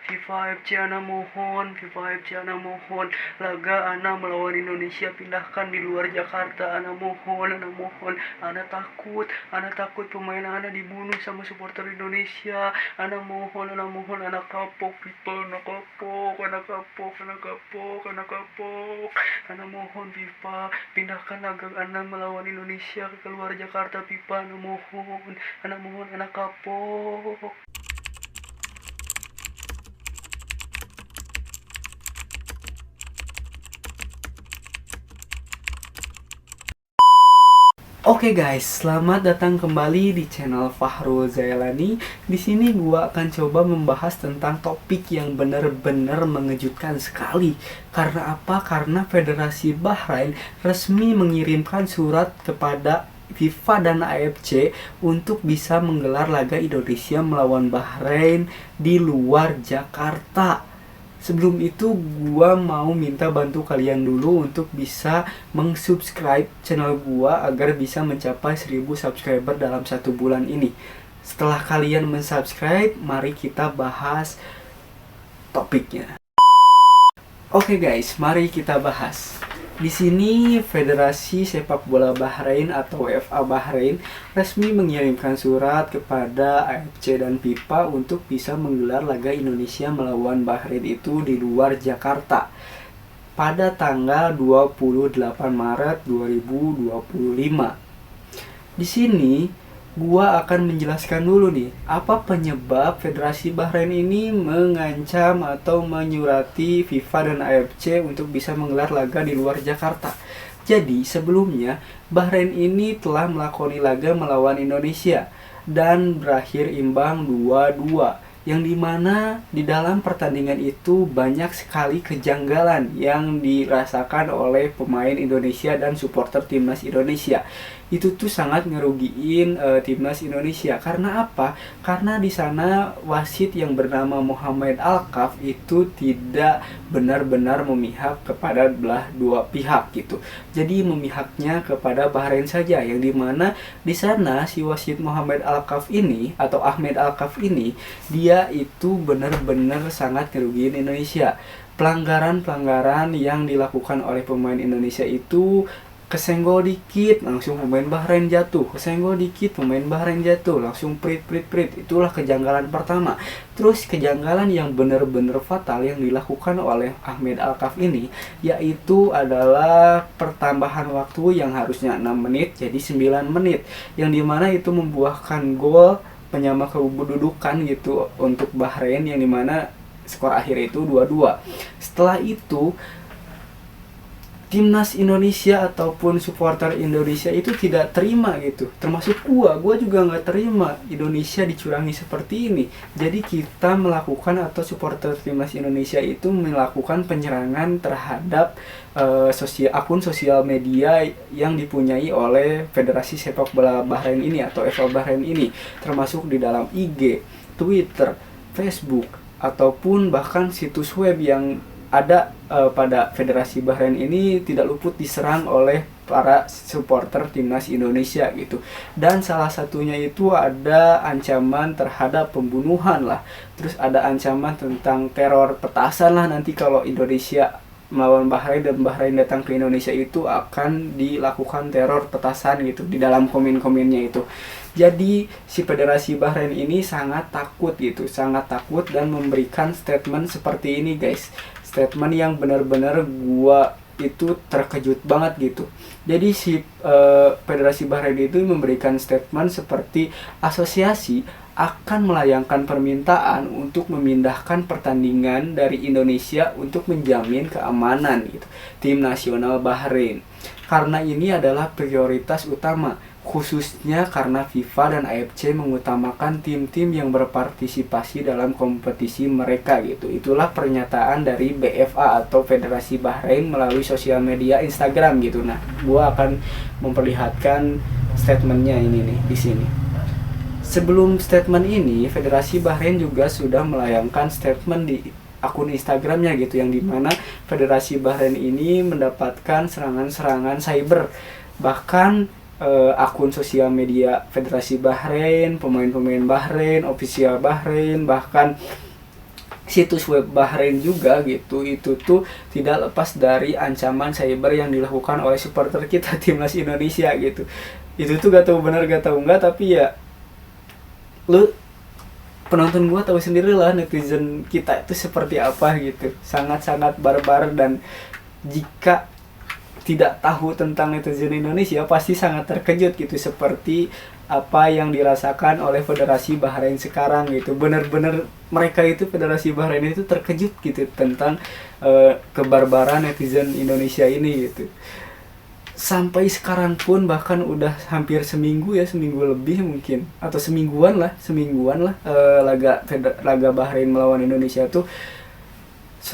FIFA FC ana mohon, FIFA FC ana mohon, laga ana melawan Indonesia pindahkan di luar Jakarta, ana mohon, ana takut pemain ana dibunuh sama supporter Indonesia, ana mohon, ana kapok FIFA, ana mohon FIFA, pindahkan laga ana melawan Indonesia ke luar Jakarta FIFA, ana mohon, ana kapok. Oke guys, selamat datang kembali di channel Fahrul Zailani. Di sini gua akan coba membahas tentang topik yang benar-benar mengejutkan sekali. Karena apa? Karena Federasi Bahrain resmi mengirimkan surat kepada FIFA dan AFC untuk bisa menggelar laga Indonesia melawan Bahrain di luar Jakarta. Sebelum itu gua mau minta bantu kalian dulu untuk bisa meng-subscribe channel gua agar bisa mencapai 1000 subscriber dalam 1 bulan ini. Setelah kalian mensubscribe, mari kita bahas topiknya. Oke guys, mari kita bahas. Di sini Federasi Sepak Bola Bahrain atau FA Bahrain resmi mengirimkan surat kepada AFC dan FIFA untuk bisa menggelar laga Indonesia melawan Bahrain itu di luar Jakarta pada tanggal 28 Maret 2025. Di sini gua akan menjelaskan dulu nih, apa penyebab Federasi Bahrain ini mengancam atau menyurati FIFA dan AFC untuk bisa menggelar laga di luar Jakarta. Jadi sebelumnya Bahrain ini telah melakoni laga melawan Indonesia dan berakhir imbang 2-2, yang dimana di dalam pertandingan itu banyak sekali kejanggalan yang dirasakan oleh pemain Indonesia dan supporter timnas Indonesia. Itu tuh sangat ngerugiin timnas Indonesia. Karena apa? Karena di sana wasit yang bernama Mohamed Al-Kaf itu tidak benar-benar memihak kepada belah dua pihak gitu. Jadi memihaknya kepada Bahrain saja, yang dimana di sana si wasit Mohamed Al-Kaf ini atau Ahmed Al-Kaf ini dia itu benar-benar sangat ngerugiin Indonesia. Pelanggaran-pelanggaran yang dilakukan oleh pemain Indonesia itu kesenggol dikit langsung pemain Bahrain jatuh, kesenggol dikit pemain Bahrain jatuh, langsung prit. Itulah kejanggalan pertama. Terus kejanggalan yang benar-benar fatal yang dilakukan oleh Ahmed Al-Kaf ini yaitu adalah pertambahan waktu yang harusnya 6 menit jadi 9 menit, yang dimana itu membuahkan gol penyama kedudukan gitu untuk Bahrain, yang dimana skor akhir itu 2-2. Setelah itu timnas Indonesia ataupun supporter Indonesia itu tidak terima gitu, termasuk gua juga nggak terima Indonesia dicurangi seperti ini. Jadi kita melakukan atau supporter timnas Indonesia itu melakukan penyerangan terhadap akun sosial media yang dipunyai oleh Federasi Sepak Bola Bahrain ini atau FA Bahrain ini, termasuk di dalam IG, Twitter, Facebook, ataupun bahkan situs web yang ada pada Federasi Bahrain ini tidak luput diserang oleh para supporter timnas Indonesia gitu. Dan salah satunya itu ada ancaman terhadap pembunuhan lah. Terus ada ancaman tentang teror petasan lah, nanti kalau Indonesia melawan Bahrain dan Bahrain datang ke Indonesia itu akan dilakukan teror petasan gitu di dalam komen-komennya itu. Jadi si Federasi Bahrain ini sangat takut gitu, sangat takut dan memberikan statement seperti ini guys. Statement yang benar-benar gua itu terkejut banget gitu. Jadi si Federasi Bahrain itu memberikan statement seperti asosiasi akan melayangkan permintaan untuk memindahkan pertandingan dari Indonesia untuk menjamin keamanan gitu tim nasional Bahrain. Karena ini adalah prioritas utama, khususnya karena FIFA dan AFC mengutamakan tim-tim yang berpartisipasi dalam kompetisi mereka gitu. Itulah pernyataan dari BFA atau Federasi Bahrain melalui sosial media Instagram gitu. Nah, gua akan memperlihatkan statementnya ini nih di sini. Sebelum statement ini, Federasi Bahrain juga sudah melayangkan statement di akun Instagramnya gitu, yang dimana Federasi Bahrain ini mendapatkan serangan-serangan cyber. Bahkan akun sosial media Federasi Bahrain, pemain-pemain Bahrain, official Bahrain, bahkan situs web Bahrain juga gitu, itu tuh tidak lepas dari ancaman cyber yang dilakukan oleh supporter kita timnas Indonesia gitu. Itu tuh gak tahu benar gak tahu enggak, tapi ya lu penonton gua tahu sendiri lah netizen kita itu seperti apa gitu, sangat-sangat barbar. Dan jika tidak tahu tentang netizen Indonesia pasti sangat terkejut gitu, seperti apa yang dirasakan oleh Federasi Bahrain sekarang gitu. Benar-benar mereka itu, Federasi Bahrain itu terkejut gitu tentang kebarbaran netizen Indonesia ini gitu. Sampai sekarang pun bahkan udah hampir seminggu ya, seminggu lebih mungkin, atau semingguan lah laga Bahrain melawan Indonesia tuh,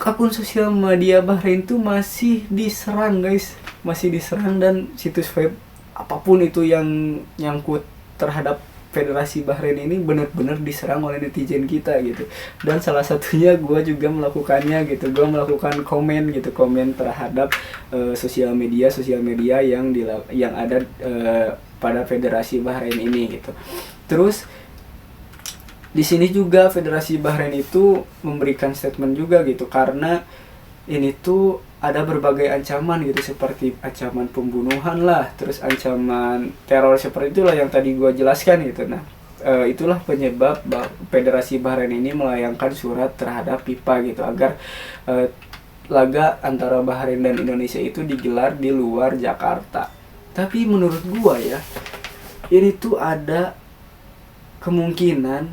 akun sosial media Bahrain tuh masih diserang guys, masih diserang. Dan situs web apapun itu yang nyangkut terhadap Federasi Bahrain ini benar-benar diserang oleh netizen kita gitu. Dan salah satunya gue juga melakukannya gitu, gue melakukan komen terhadap sosial media yang ada pada Federasi Bahrain ini gitu. Terus di sini juga Federasi Bahrain itu memberikan statement juga gitu, karena ini tuh ada berbagai ancaman gitu, seperti ancaman pembunuhan lah, terus ancaman teror seperti itulah yang tadi gue jelaskan gitu. Nah, itulah penyebab Federasi Bahrain ini melayangkan surat terhadap FIFA gitu, agar laga antara Bahrain dan Indonesia itu digelar di luar Jakarta. Tapi menurut gue ya, ini tuh ada kemungkinan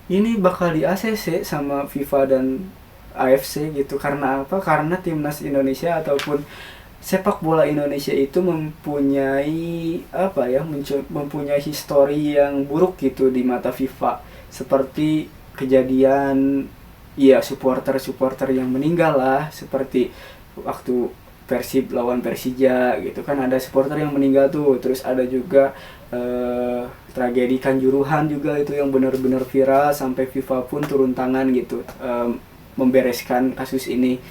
ini bakal di ACC sama FIFA dan AFC gitu. Karena apa? Karena timnas Indonesia ataupun sepak bola Indonesia itu mempunyai mempunyai histori yang buruk gitu di mata FIFA, seperti kejadian supporter yang meninggal lah, seperti waktu Persib lawan Persija gitu kan, ada supporter yang meninggal tuh. Terus ada juga tragedi Kanjuruhan juga itu yang benar-benar viral, sampai FIFA pun turun tangan gitu membereskan kasus ini.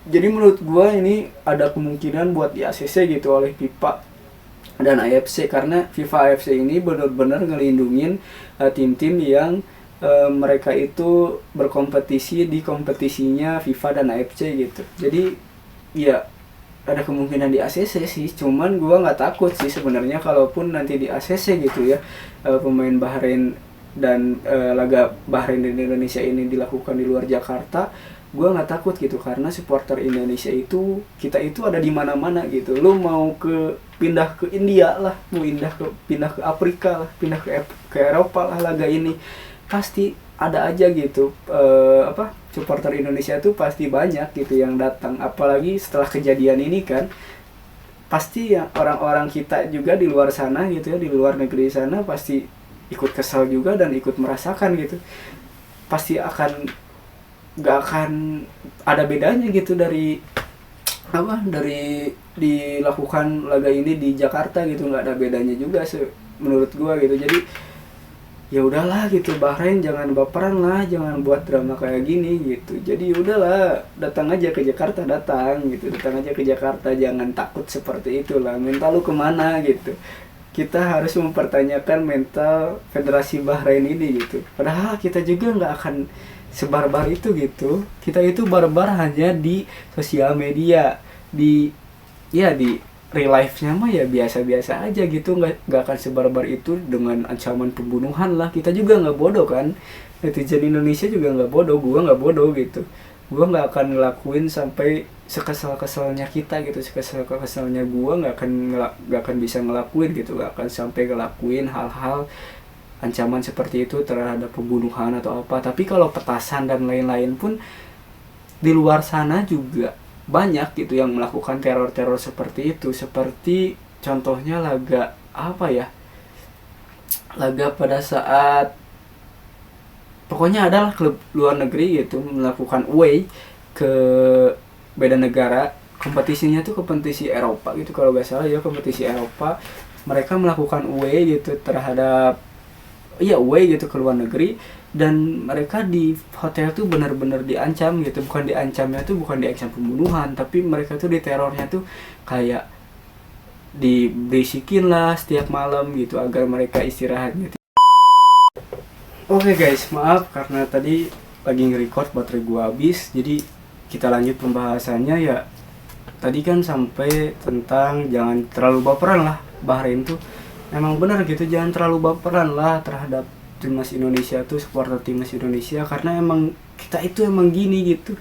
Jadi menurut gua ini ada kemungkinan buat di ACC gitu oleh FIFA dan AFC, karena FIFA AFC ini benar-benar ngelindungin tim-tim yang mereka itu berkompetisi di kompetisinya FIFA dan AFC gitu. Jadi ya ada kemungkinan di ACC sih, cuman gua nggak takut sih sebenarnya kalaupun nanti di ACC gitu ya, pemain Bahrain dan laga Bahrain dan Indonesia ini dilakukan di luar Jakarta. Gue nggak takut gitu, karena supporter Indonesia itu, kita itu ada di mana-mana gitu. Lu mau pindah ke India lah, mau pindah ke Afrika lah, pindah ke Eropa lah, laga ini pasti ada aja gitu. Supporter Indonesia tuh pasti banyak gitu yang datang. Apalagi setelah kejadian ini kan, pasti ya orang-orang kita juga di luar sana gitu ya, di luar negeri sana pasti ikut kesal juga dan ikut merasakan gitu. Pasti gak akan ada bedanya gitu dari dilakukan laga ini di Jakarta gitu, nggak ada bedanya juga menurut gua gitu. Jadi ya udahlah gitu, Bahrain jangan baperan lah, jangan buat drama kayak gini gitu. Jadi udahlah, datang aja ke Jakarta, datang aja ke Jakarta, jangan takut seperti itulah. Mental lu kemana gitu. Kita harus mempertanyakan mental Federasi Bahrain ini gitu. Padahal kita juga nggak akan sebarbar itu gitu. Kita itu barbar hanya di sosial media, di real life-nya mah ya biasa-biasa aja gitu, nggak akan sebarbar itu dengan ancaman pembunuhan lah. Kita juga nggak bodoh kan, netizen Indonesia juga nggak bodoh, gua nggak bodoh gitu. Gua nggak akan ngelakuin sampai sekesal-kesalnya kita gitu, sekesal-kesalnya gua nggak akan bisa ngelakuin gitu, nggak akan sampai ngelakuin hal-hal ancaman seperti itu terhadap pembunuhan atau apa. Tapi kalau petasan dan lain-lain pun di luar sana juga banyak gitu yang melakukan teror-teror seperti itu. Seperti contohnya laga pada saat pokoknya adalah klub luar negeri gitu melakukan away ke beda negara, kompetisinya tuh kompetisi Eropa gitu kalau gak salah ya, kompetisi Eropa. Mereka melakukan away gitu terhadap away gitu ke luar negeri, dan mereka di hotel tuh benar-benar diancam gitu. Bukan diancam pembunuhan, tapi mereka tuh diterornya tuh kayak dibisikin lah setiap malam gitu agar mereka istirahat gitu. Oke guys, maaf karena tadi lagi nge-record, baterai gua habis. Jadi kita lanjut pembahasannya ya. Tadi kan sampai tentang jangan terlalu baperan lah. Bahrain tuh emang benar gitu, jangan terlalu baperan lah terhadap timnas Indonesia tuh, supporter timnas Indonesia, karena emang kita itu emang gini gitu,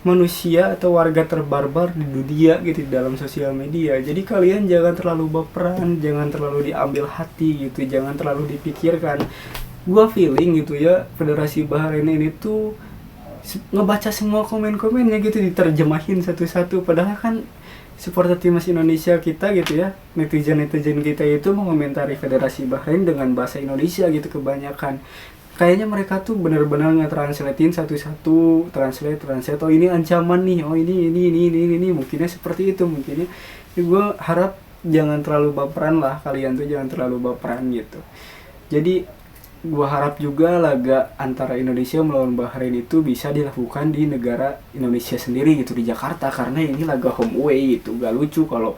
manusia atau warga terbarbar di dunia gitu di dalam sosial media. Jadi kalian jangan terlalu baperan, jangan terlalu diambil hati gitu, jangan terlalu dipikirkan. Gua feeling gitu ya, Federasi Bahrain ini tuh ngebaca semua komen-komennya gitu, diterjemahin satu-satu, padahal kan supporter timnas Indonesia kita gitu ya, netizen kita itu mengomentari Federasi Bahrain dengan bahasa Indonesia gitu kebanyakan. Kayaknya mereka tuh benar-benar nge-translatein satu-satu, translate, oh ini ancaman nih, oh ini mungkinnya seperti itu, mungkinnya ya, gue harap jangan terlalu baperan lah, kalian tuh jangan terlalu baperan gitu. Jadi gue harap juga laga antara Indonesia melawan Bahrain itu bisa dilakukan di negara Indonesia sendiri gitu, di Jakarta, karena ini laga home away gitu. Gak lucu kalau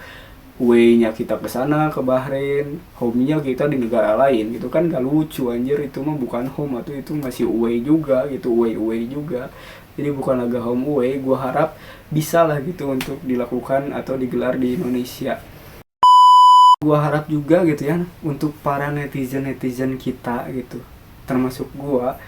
away-nya kita ke sana ke Bahrain, home-nya kita di negara lain gitu kan, gak lucu anjir. Itu mah bukan home, atau itu masih away juga gitu, away juga. Jadi bukan laga home away. Gue harap bisa lah gitu untuk dilakukan atau digelar di Indonesia. Gua harap juga gitu ya untuk para netizen kita gitu, termasuk gua,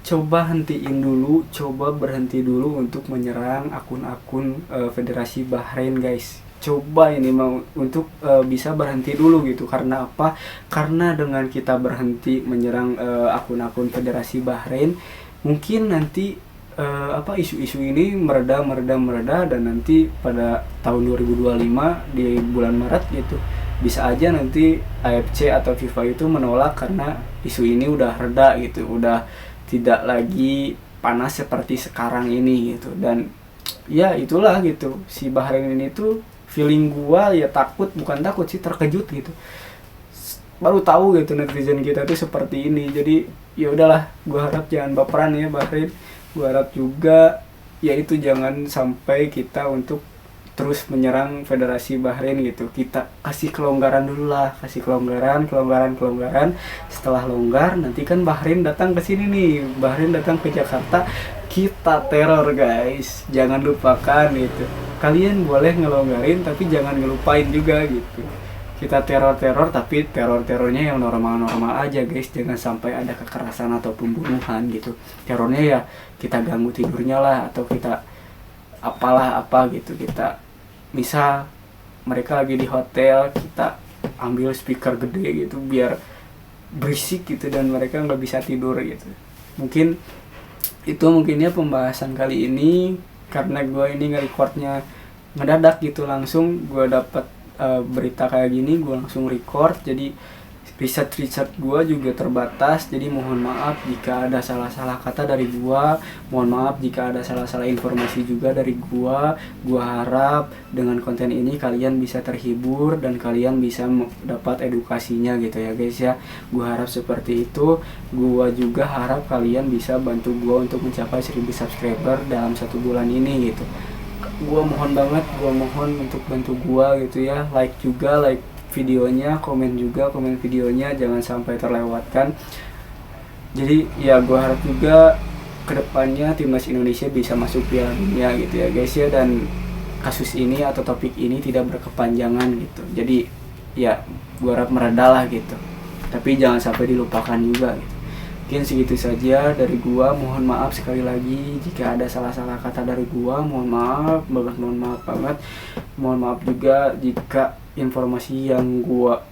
coba berhenti dulu untuk menyerang akun-akun Federasi Bahrain guys. Coba ini mau untuk bisa berhenti dulu gitu. Karena apa? Karena dengan kita berhenti menyerang akun-akun Federasi Bahrain, mungkin nanti isu-isu ini mereda dan nanti pada tahun 2025 di bulan Maret gitu, bisa aja nanti AFC atau FIFA itu menolak karena isu ini udah reda gitu, udah tidak lagi panas seperti sekarang ini gitu. Dan ya itulah gitu, si Bahrain ini tuh feeling gua ya bukan takut sih, terkejut gitu. Baru tahu gitu netizen kita tuh seperti ini. Jadi ya udahlah, gua harap jangan baperan ya Bahrain. Gua harap juga ya itu jangan sampai kita untuk terus menyerang Federasi Bahrain gitu. Kita kasih kelonggaran dulu lah, kasih kelonggaran. Setelah longgar nanti kan Bahrain datang ke sini nih, Bahrain datang ke Jakarta, kita teror guys. Jangan lupakan itu. Kalian boleh ngelonggarin tapi jangan ngelupain juga gitu. Kita teror tapi terornya yang normal aja guys. Jangan sampai ada kekerasan atau pembunuhan gitu. Terornya ya kita ganggu tidurnya lah, atau kita apa gitu. Kita misal mereka lagi di hotel, kita ambil speaker gede gitu biar berisik gitu dan mereka nggak bisa tidur gitu. Mungkinnya pembahasan kali ini, karena gue ini nge-recordnya ngedadak gitu, langsung gue dapet berita kayak gini, gue langsung record. Jadi riset gue juga terbatas, jadi mohon maaf jika ada salah-salah kata dari gue, mohon maaf jika ada salah-salah informasi juga dari gue. Gue harap dengan konten ini kalian bisa terhibur dan kalian bisa dapat edukasinya gitu ya guys ya. Gue harap seperti itu. Gue juga harap kalian bisa bantu gue untuk mencapai 1000 subscriber dalam 1 bulan ini gitu. Gue mohon untuk bantu gue gitu ya. Like videonya, komen videonya, jangan sampai terlewatkan. Jadi ya gue harap juga kedepannya timnas Indonesia bisa masuk Piala Dunia gitu ya guys ya, dan kasus ini atau topik ini tidak berkepanjangan gitu. Jadi ya gue harap mereda lah gitu, tapi jangan sampai dilupakan juga gitu. Mungkin segitu saja dari gua. Mohon maaf sekali lagi jika ada salah-salah kata dari gua. Mohon maaf banget. Mohon maaf juga jika informasi yang gua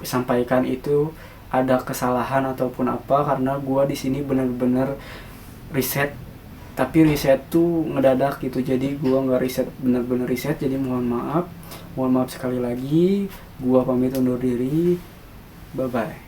sampaikan itu ada kesalahan ataupun apa, karena gua di sini benar-benar riset, tapi riset tuh ngedadak gitu. Jadi gua nggak benar-benar riset. Jadi mohon maaf sekali lagi. Gua pamit undur diri. Bye bye.